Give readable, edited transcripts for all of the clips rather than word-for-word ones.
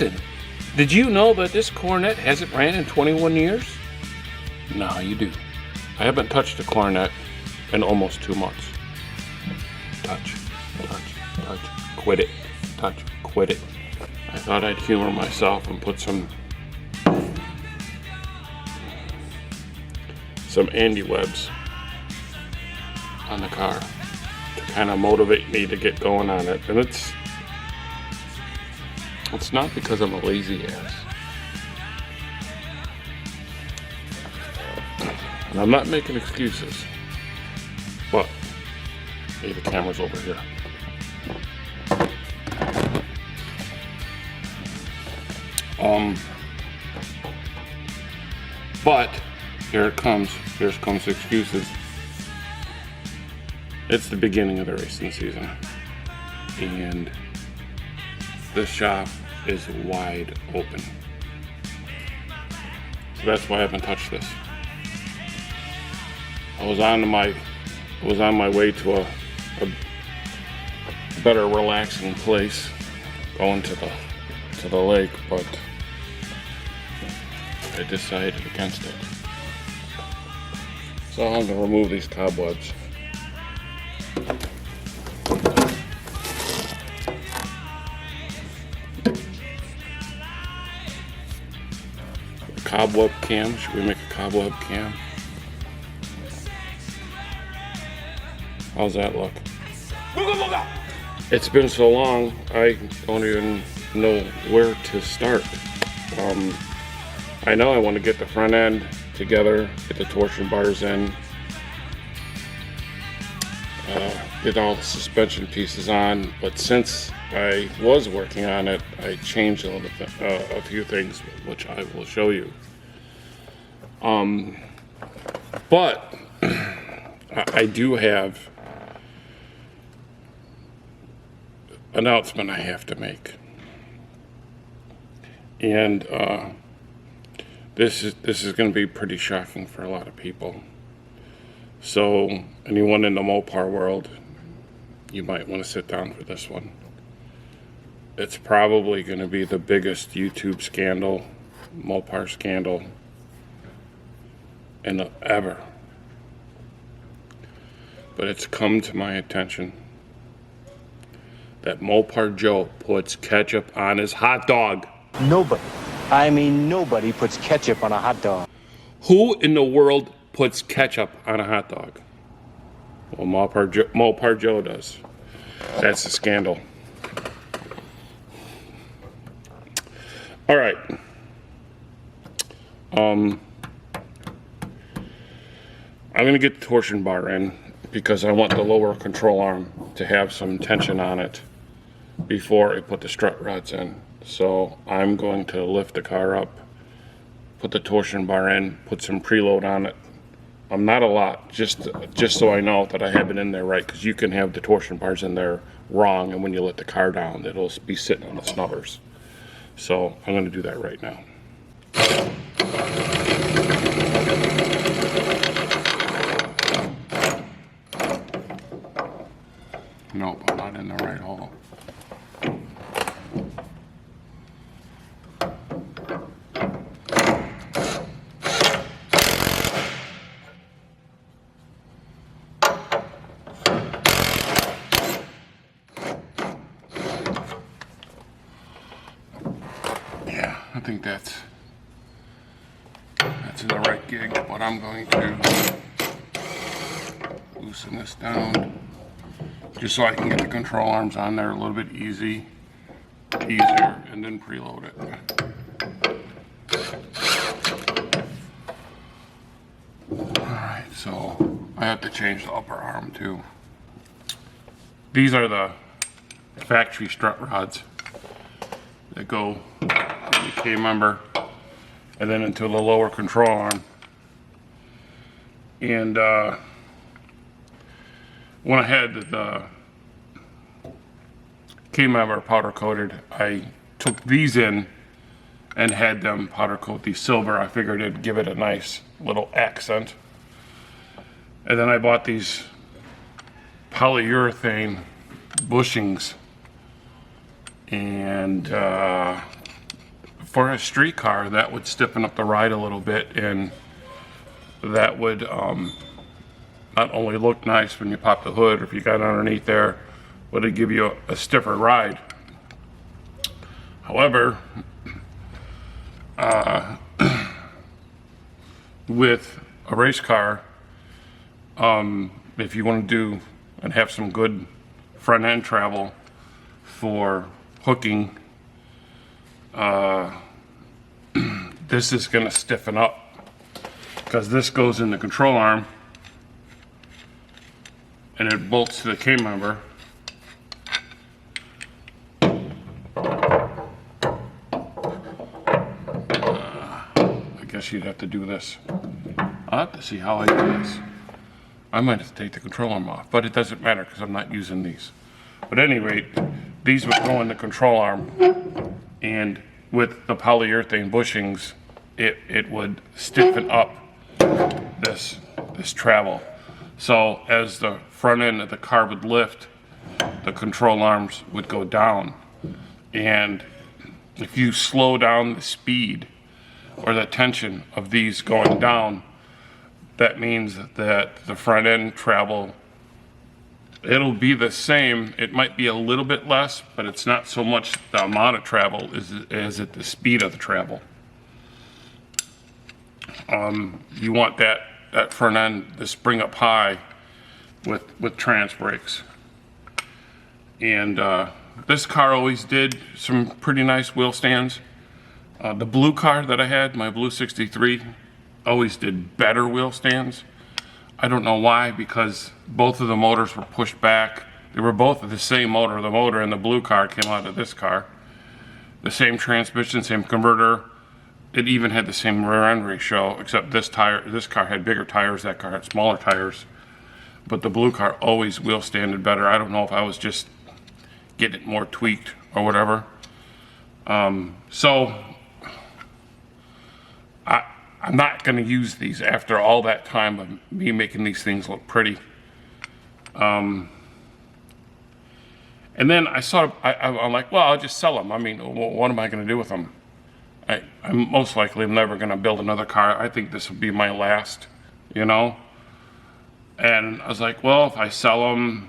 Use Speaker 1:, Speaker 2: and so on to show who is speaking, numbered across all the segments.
Speaker 1: Listen, did you know that this Coronet hasn't ran in 21 years? Now you do. I haven't touched a Coronet in almost 2 months. Touch, touch, touch, quit it. Touch, quit it. I thought I'd humor myself and put some Andy webs on the car to kind of motivate me to get going on it. And it's not because I'm a lazy ass. And I'm not making excuses. But, hey, the camera's over here. But here comes excuses. It's the beginning of the racing season, and the shop is wide open. So that's why I haven't touched this. I was on my way to a better relaxing place, going to the lake, but I decided against it. So I'm gonna remove these cobwebs. Cobweb cam, should we make a cobweb cam? How's that look? It's been so long, I don't even know where to start. I know I want to get the front end together, get the torsion bars in, get all the suspension pieces on, but since I was working on it, I changed a few things, which I will show you. But I do have an announcement I have to make, and this is going to be pretty shocking for a lot of people. So anyone in the Mopar world, you might want to sit down for this one. It's probably going to be the biggest YouTube scandal, Mopar scandal, ever. But it's come to my attention that Mopar Joe puts ketchup on his hot dog.
Speaker 2: Nobody, I mean nobody puts ketchup on a hot dog.
Speaker 1: Who in the world puts ketchup on a hot dog? Well, Mopar Joe does. That's a scandal. All right. I'm going to get the torsion bar in because I want the lower control arm to have some tension on it before I put the strut rods in. So I'm going to lift the car up, put the torsion bar in, put some preload on it. Not a lot, just so I know that I have it in there right, because you can have the torsion bars in there wrong, and when you let the car down, it'll be sitting on the snubbers. So I'm going to do that right now. Nope, I'm not in the right hole. Yeah, I think that's in the right gig, but I'm going to loosen this down just so I can get the control arms on there a little bit easier, and then preload it. Alright, so I have to change the upper arm too. These are the factory strut rods that go in the K-member and then into the lower control arm. And when I had the K-member powder coated, I took these in and had them powder coat these silver. I figured it'd give it a nice little accent. And then I bought these polyurethane bushings, and for a street car, that would stiffen up the ride a little bit, and that would not only look nice when you pop the hood or if you got underneath there, but it'd give you a stiffer ride. However, with a race car, if you want to do and have some good front end travel for hooking, this is going to stiffen up because this goes in the control arm and it bolts to the K-member. I guess you'd have to do this. I'll have to see how I do this. I might have to take the control arm off, but it doesn't matter because I'm not using these. But at any rate, these would go in the control arm, and with the polyurethane bushings, it would stiffen up this travel. So as the front end of the car would lift, the control arms would go down. And if you slow down the speed or the tension of these going down, that means that the front end travel, it'll be the same. It might be a little bit less, but it's not so much the amount of travel as it the speed of the travel. You want that front end to spring up high with trans brakes. And this car always did some pretty nice wheel stands. The blue car that I had, my blue 63, always did better wheel stands. I don't know why, because both of the motors were pushed back. They were both the same motor. The motor in the blue car came out of this car. The same transmission, same converter. It even had the same rear end ratio, except this car had bigger tires, that car had smaller tires. But the blue car always wheel standed better. I don't know if I was just getting it more tweaked or whatever. So I'm not going to use these after all that time of me making these things look pretty. And then I'm like, well, I'll just sell them. I mean, what am I going to do with them? I'm most likely never going to build another car. I think this will be my last, you know? And I was like, well, if I sell them,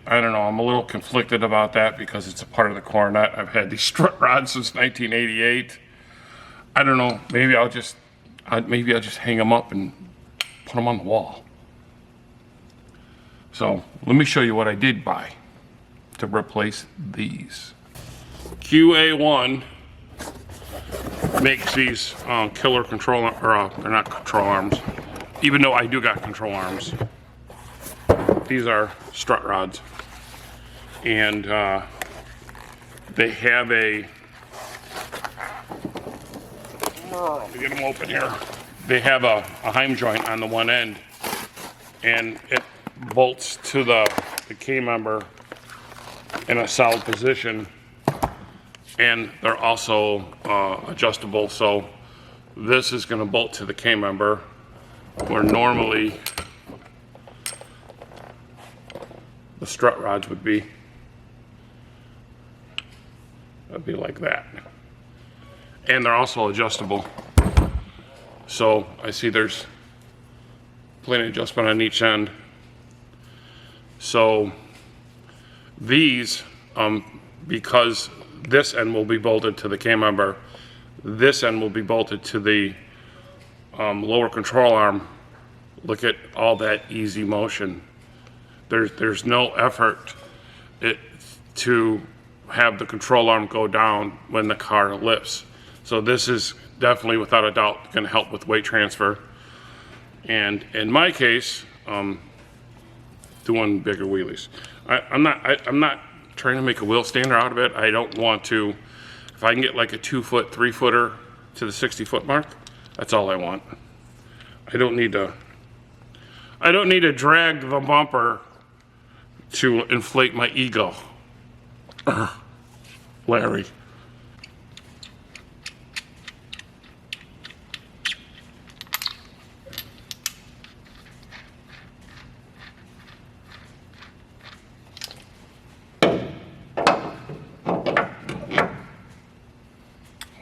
Speaker 1: I don't know, I'm a little conflicted about that because it's a part of the Coronet. I've had these strut rods since 1988. I don't know, maybe I'll just hang them up and put them on the wall. So let me show you what I did buy to replace these. QA1 makes these killer control, or they're not control arms, even though I do got control arms. These are strut rods, and they have a, to get them open here, they have a Heim joint on the one end, and it bolts to the K-member in a solid position, and they're also adjustable. So this is going to bolt to the K-member, where normally the strut rods would be. That'd be like that. And they're also adjustable. So I see there's plenty of adjustment on each end. So these, because this end will be bolted to the K-member, this end will be bolted to the lower control arm. Look at all that easy motion. There's no effort to have the control arm go down when the car lifts. So this is definitely, without a doubt, going to help with weight transfer. And in my case, doing bigger wheelies. I'm not trying to make a wheel stander out of it. I don't want to. If I can get like a 2-foot, 3-footer to the 60-foot mark, that's all I want. I don't need to drag the bumper to inflate my ego. Larry.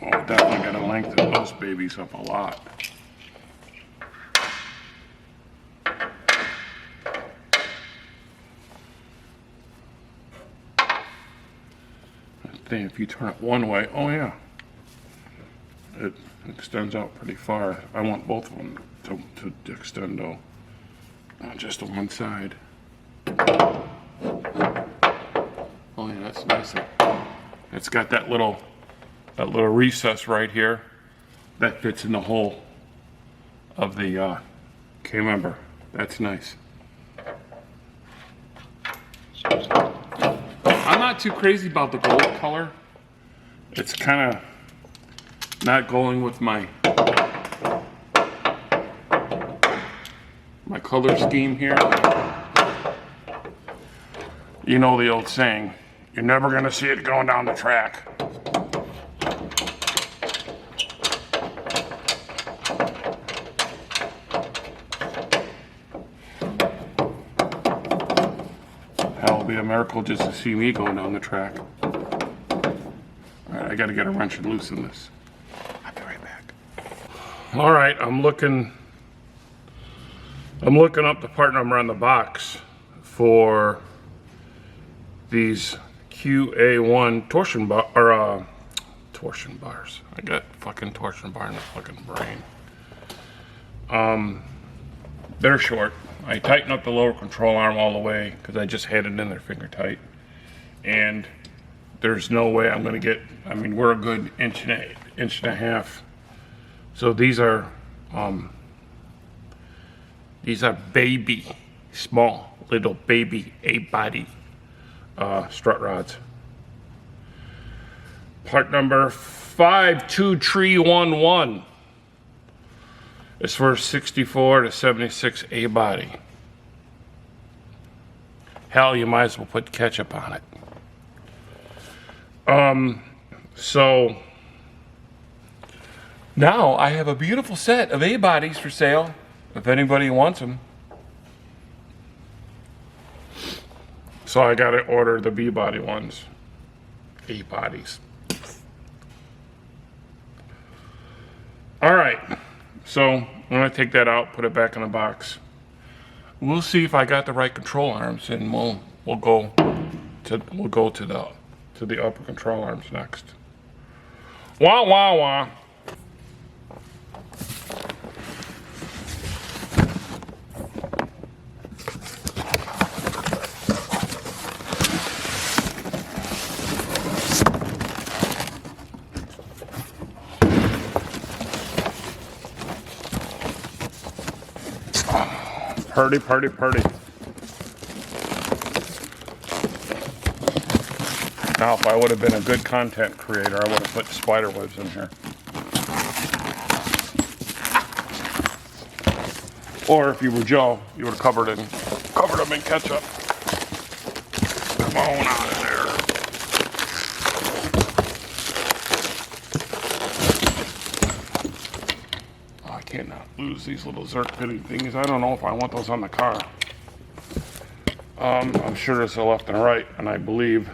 Speaker 1: Oh, definitely got to lengthen those babies up a lot. I think if you turn it one way, oh yeah, it extends out pretty far. I want both of them to extend though, not just to one side. Oh yeah, that's nice. It's got that little recess right here that fits in the hole of the K-member. That's nice. I'm not too crazy about the gold color. It's kind of not going with my color scheme here. You know the old saying, you're never gonna see it going down the track. Hell, it'll be a miracle just to see me going down the track. Alright, I gotta get a wrench and loosen this. I'll be right back. Alright, I'm looking up the part number on the box for these QA1 torsion bars. I got fucking torsion bar in the fucking brain. They're short. I tightened up the lower control arm all the way because I just had it in there finger tight. And there's no way I'm gonna get, I mean, we're a good inch and a half. So these are baby, small, little baby A-body strut rods. Part number 52311 is for 64 to 76 A-body. Hell, you might as well put ketchup on it. So now I have a beautiful set of A-bodies for sale if anybody wants them. So I gotta order the B-body ones. A-bodies. Alright, so I'm gonna take that out, put it back in the box. We'll see if I got the right control arms, and we'll go to the upper control arms next. Wah wah wah. Party, party, party. Now, if I would have been a good content creator, I would have put spider webs in here. Or if you were Joe, you would have covered them in ketchup. Come on out of there. Oh, I cannot lose these little Zerk fitting things. I don't know if I want those on the car. I'm sure there's a left and a right, and I believe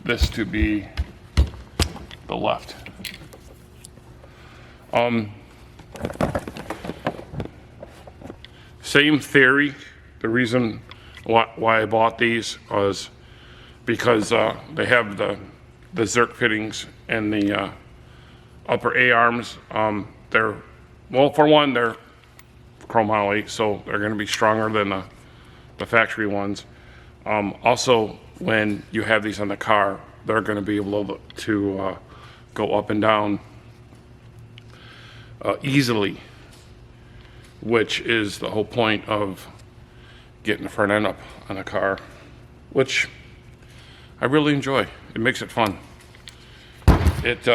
Speaker 1: this to be the left. Same theory. The reason why I bought these was because they have the Zerk fittings and the upper A arms. They're, well, for one, they're chromoly, so they're going to be stronger than the factory ones. Also, when you have these on the car, they're going to be able to go up and down easily, which is the whole point of getting the front end up on a car, which I really enjoy. It makes it fun. It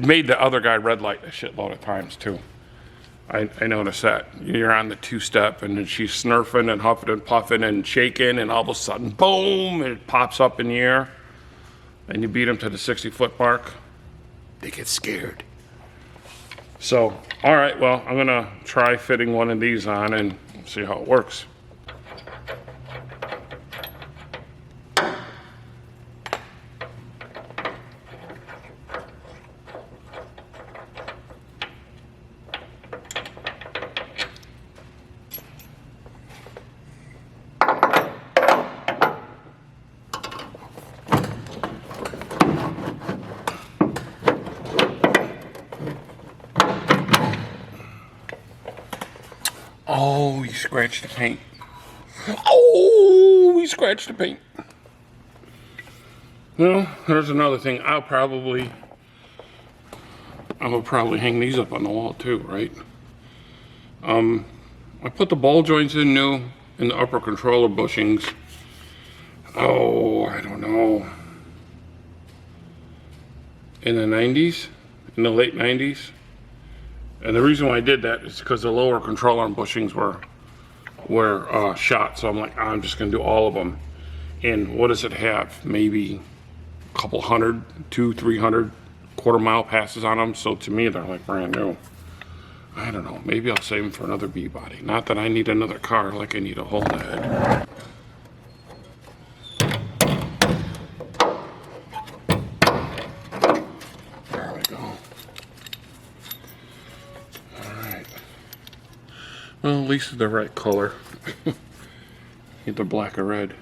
Speaker 1: made the other guy red light a shitload of times too. I noticed that. You're on the two-step and then she's snurfing and huffing and puffing and shaking, and all of a sudden, boom, it pops up in the air and you beat them to the 60-foot mark. They get scared. So, all right, well, I'm gonna try fitting one of these on and see how it works. scratched the paint. Oh, we scratched the paint. Well, there's another thing. I will probably hang these up on the wall too, right? I put the ball joints in new and the upper controller bushings. Oh, I don't know. In the 90s, in the late 90s. And the reason why I did that is because the lower control arm bushings were shot. So I'm like, I'm just gonna do all of them. And what does it have? Maybe a couple hundred, 200-300 quarter-mile passes on them. So to me, they're like brand new. I don't know. Maybe I'll save them for another B-body. Not that I need another car like I need a whole head. There we go. Alright. Well, at least they're the right color. Either black or red.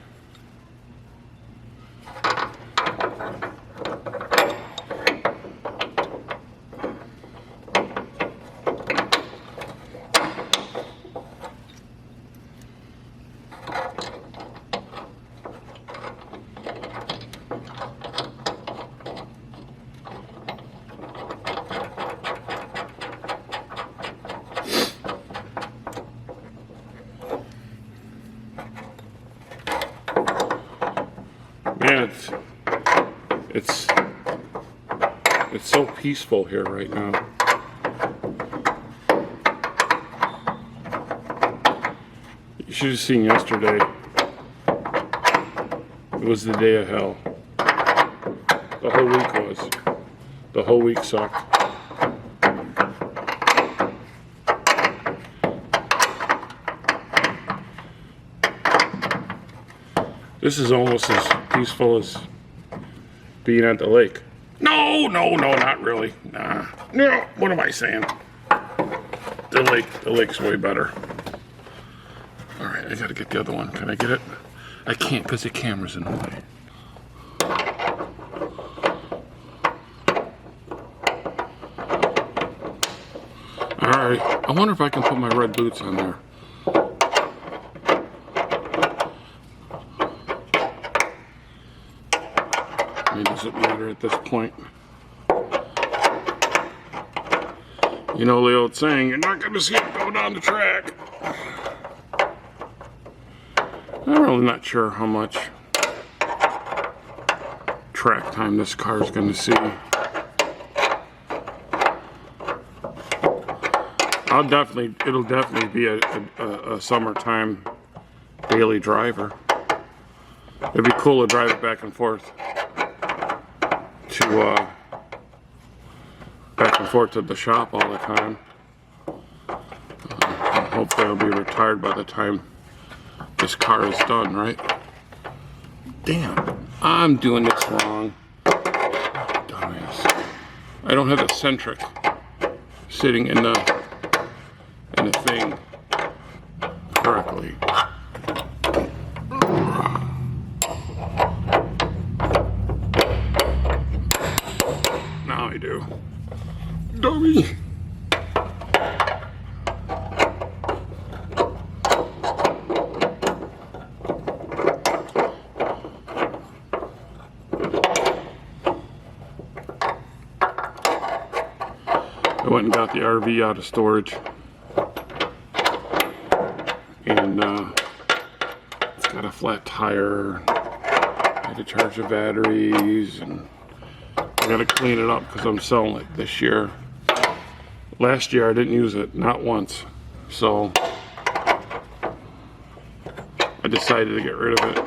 Speaker 1: Man, it's so peaceful here right now. You should have seen yesterday. It was the day of hell. The whole week was. The whole week sucked. This is almost as peaceful as being at the lake. No, not really. Nah. No, what am I saying? The lake's way better. All right, I gotta get the other one. Can I get it? I can't because the camera's in the way. All right, I wonder if I can put my red boots on there. I mean, does it matter at this point? You know the old saying, you're not going to see it go down the track. I'm really not sure how much track time this car is going to see. It'll definitely be a summertime daily driver. It'd be cool to drive it back and forth to the shop all the time. Hopefully I'll be retired by the time this car is done, right? Damn, I'm doing this wrong. Dumbass. I don't have the centric sitting in the thing correctly. Now I do. Dummy! I went and got the RV out of storage, and it's got a flat tire. I had to charge the batteries, and I gotta clean it up because I'm selling it this year. Last year I didn't use it, not once, so I decided to get rid of it.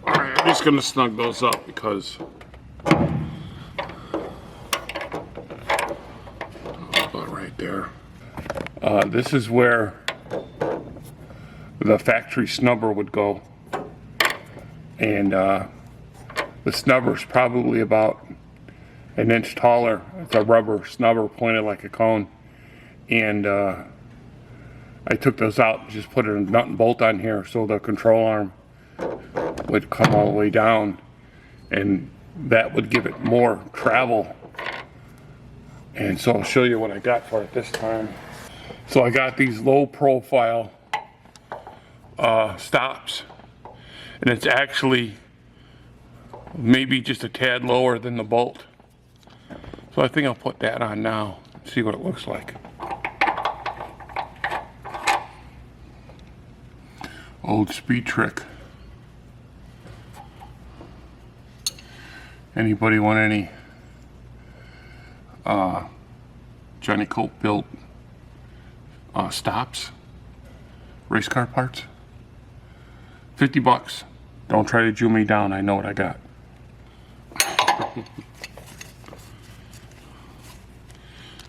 Speaker 1: Alright, I'm just gonna snug those up because about right there. This is where the factory snubber would go. And the snubber's probably about an inch taller. It's a rubber snubber pointed like a cone. And I took those out and just put a nut and bolt on here so the control arm would come all the way down. And that would give it more travel. And so I'll show you what I got for it this time. So I got these low profile stops, and it's actually maybe just a tad lower than the bolt. So I think I'll put that on now, see what it looks like. Old speed trick. Anybody want any Johnny Colt built stops, race car parts? $50. Don't try to Jew me down, I know what I got.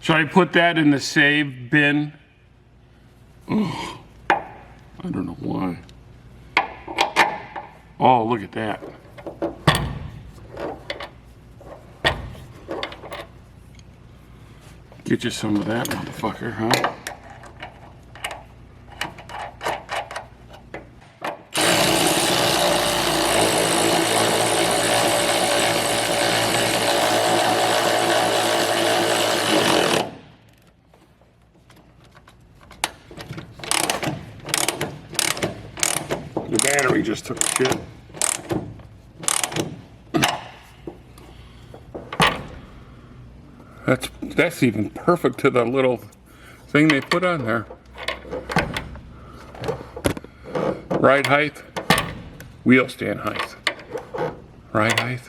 Speaker 1: Should I put that in the save bin? Ugh, I don't know why. Oh, look at that. Get you some of that, motherfucker, huh? The battery just took a shit. That's even perfect to the little thing they put on there. Ride height, wheel stand height. Ride height,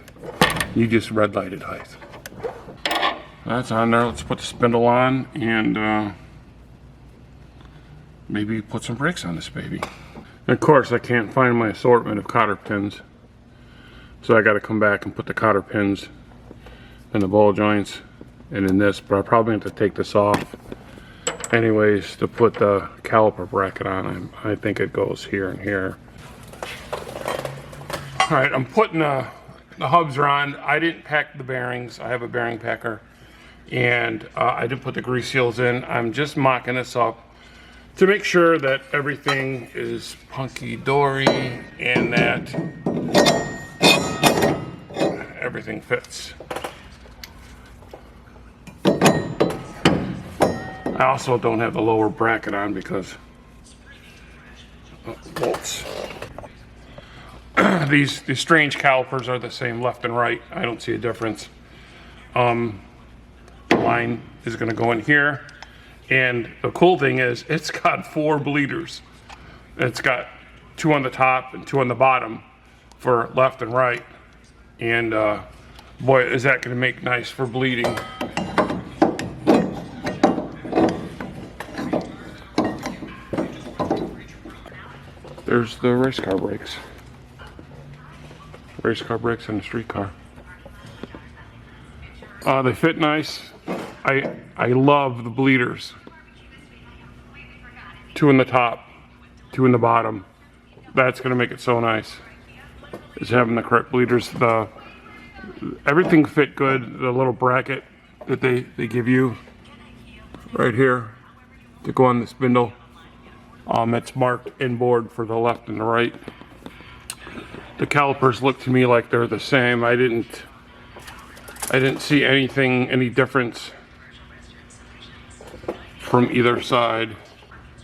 Speaker 1: you just red lighted height. That's on there. Let's put the spindle on and maybe put some brakes on this baby. Of course, I can't find my assortment of cotter pins, so I got to come back and put the cotter pins in the ball joints and in this, but I probably have to take this off anyways to put the caliper bracket on. I think it goes here and here. All right, I'm putting the hubs are on. I didn't pack the bearings. I have a bearing packer, and I didn't put the grease seals in. I'm just mocking this up to make sure that everything is hunky-dory and that everything fits. I also don't have the lower bracket on because bolts. These strange calipers are the same left and right. I don't see a difference. The line is going to go in here. And the cool thing is it's got 4 bleeders. It's got 2 on the top and 2 on the bottom for left and right. And boy, is that going to make nice for bleeding. There's the race car brakes. Race car brakes on the street car. They fit nice. I love the bleeders. 2 in the top, 2 in the bottom. That's gonna make it so nice. Is having the correct bleeders. Everything fit good. The little bracket that they give you right here to go on the spindle. It's marked inboard for the left and the right. The calipers look to me like they're the same. I didn't see any difference from either side.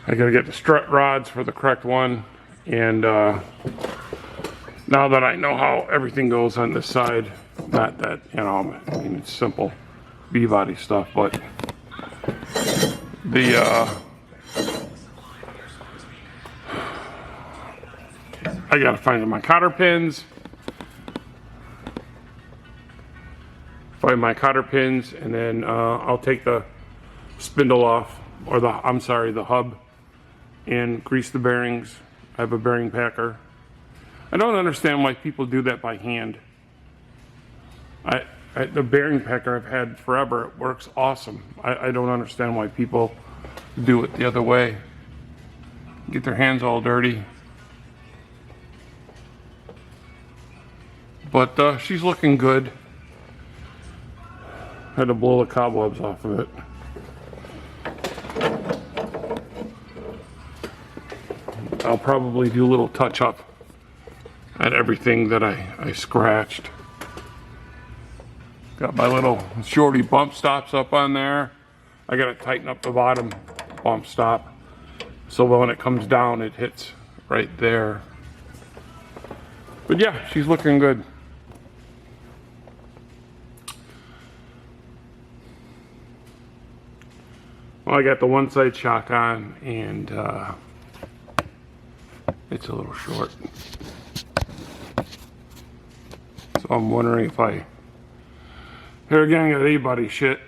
Speaker 1: I gotta get the strut rods for the correct one, and now that I know how everything goes on this side, not that, you know, I mean, it's simple V-body stuff, but I gotta find my cotter pins. Find my cotter pins, and then I'll take the spindle off, or the hub, and grease the bearings. I have a bearing packer. I don't understand why people do that by hand. The bearing packer I've had forever. It works awesome. I don't understand why people do it the other way. Get their hands all dirty. But she's looking good. Had to blow the cobwebs off of it. I'll probably do a little touch up at everything that I scratched. Got my little shorty bump stops up on there. I gotta tighten up the bottom bump stop so when it comes down it hits right there. But yeah, she's looking good. Well, I got the one side shock on and it's a little short. So I'm wondering if here again, I got A-body shit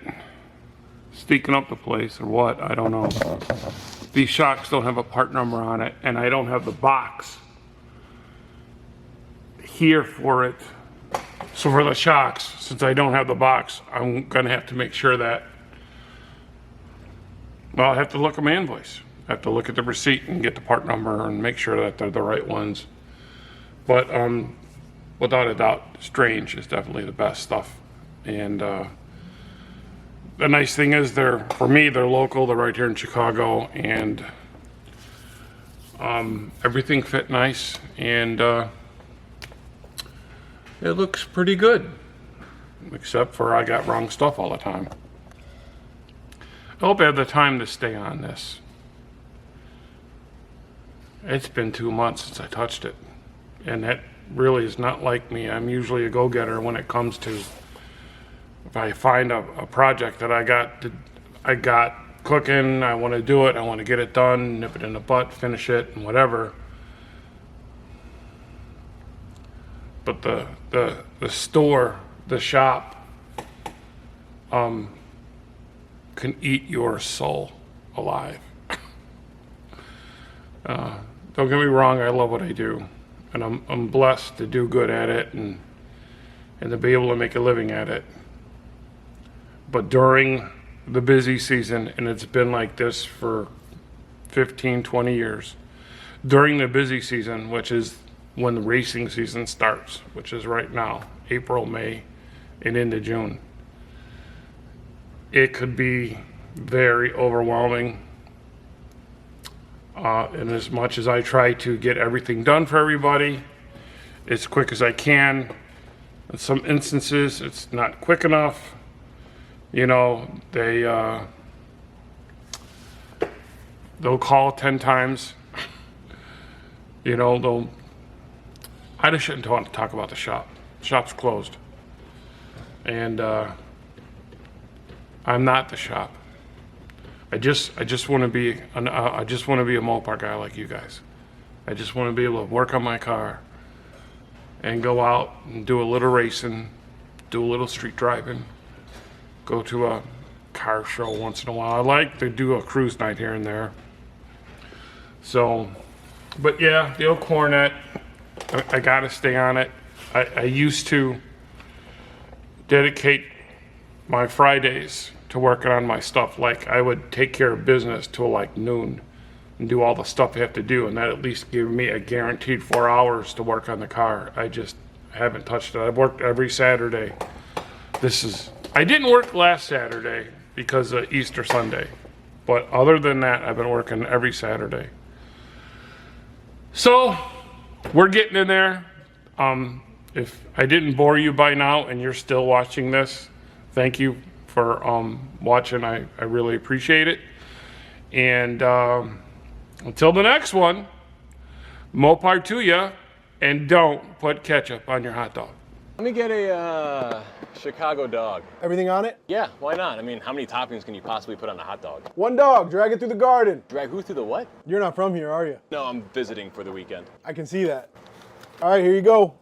Speaker 1: sneaking up the place or what, I don't know. These shocks don't have a part number on it, and I don't have the box here for it. So for the shocks, since I don't have the box, I'm gonna have to make sure that, well, I have to look at my invoice. I have to look at the receipt and get the part number and make sure that they're the right ones. But without a doubt, Strange is definitely the best stuff. And the nice thing is for me, they're local, they're right here in Chicago, and everything fit nice, and it looks pretty good, except for I got wrong stuff all the time. I hope I have the time to stay on this. It's been 2 months since I touched it, and that really is not like me. I'm usually a go-getter when it comes to, if I find a project that I got cooking, I want to do it, I want to get it done, nip it in the butt, finish it, and whatever. But the store, the shop, can eat your soul alive. Don't get me wrong, I love what I do, and I'm blessed to do good at it and to be able to make a living at it. But during the busy season, and it's been like this for 15, 20 years, during the busy season, which is when the racing season starts, which is right now, April, May, and into June, it could be very overwhelming. And as much as I try to get everything done for everybody as quick as I can, in some instances it's not quick enough. You know, they'll call 10 times. You know, I just shouldn't want to talk about the shop. The shop's closed. And I'm not the shop. I just want to be a Mopar guy like you guys. I just want to be able to work on my car and go out and do a little racing, do a little street driving, go to a car show once in a while. I like to do a cruise night here and there. So, but yeah, the old Coronet, I gotta stay on it. I used to dedicate my Fridays to working on my stuff. Like, I would take care of business till like noon and do all the stuff I have to do, and that at least gave me a guaranteed 4 hours to work on the car. I just haven't touched it. I've worked every Saturday. I didn't work last Saturday because of Easter Sunday, but other than that, I've been working every Saturday. So we're getting in there. If I didn't bore you by now and you're still watching this, thank you for watching. I really appreciate it. And until the next one, Mopar to ya, and don't put ketchup on your hot dog.
Speaker 3: Let me get a Chicago dog.
Speaker 4: Everything on it?
Speaker 3: Yeah, why not? I mean, how many toppings can you possibly put on a hot dog?
Speaker 4: One dog, drag it through the garden.
Speaker 3: Drag who through the what?
Speaker 4: You're not from here, are you?
Speaker 3: No, I'm visiting for the weekend.
Speaker 4: I can see that. All right, here you go.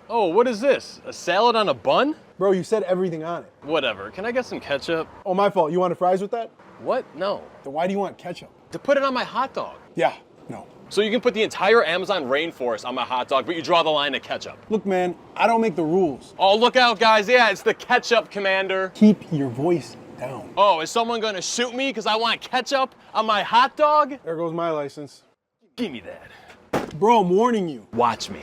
Speaker 3: Oh, what is this? A salad on a bun?
Speaker 4: Bro, you said everything on it.
Speaker 3: Whatever. Can I get some ketchup?
Speaker 4: Oh, my fault. You wanted fries with that?
Speaker 3: What? No.
Speaker 4: Then why do you want ketchup?
Speaker 3: To put it on my hot dog.
Speaker 4: Yeah, no.
Speaker 3: So you can put the entire Amazon rainforest on my hot dog, but you draw the line at ketchup.
Speaker 4: Look, man, I don't make the rules.
Speaker 3: Oh, look out, guys. Yeah, it's the ketchup commander.
Speaker 4: Keep your voice down.
Speaker 3: Oh, is someone gonna shoot me because I want ketchup on my hot dog?
Speaker 4: There goes my license.
Speaker 3: Give me that.
Speaker 4: Bro, I'm warning you.
Speaker 3: Watch me.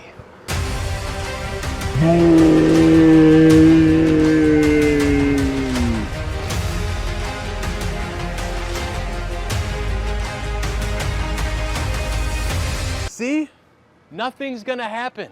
Speaker 4: See?
Speaker 3: Nothing's gonna happen.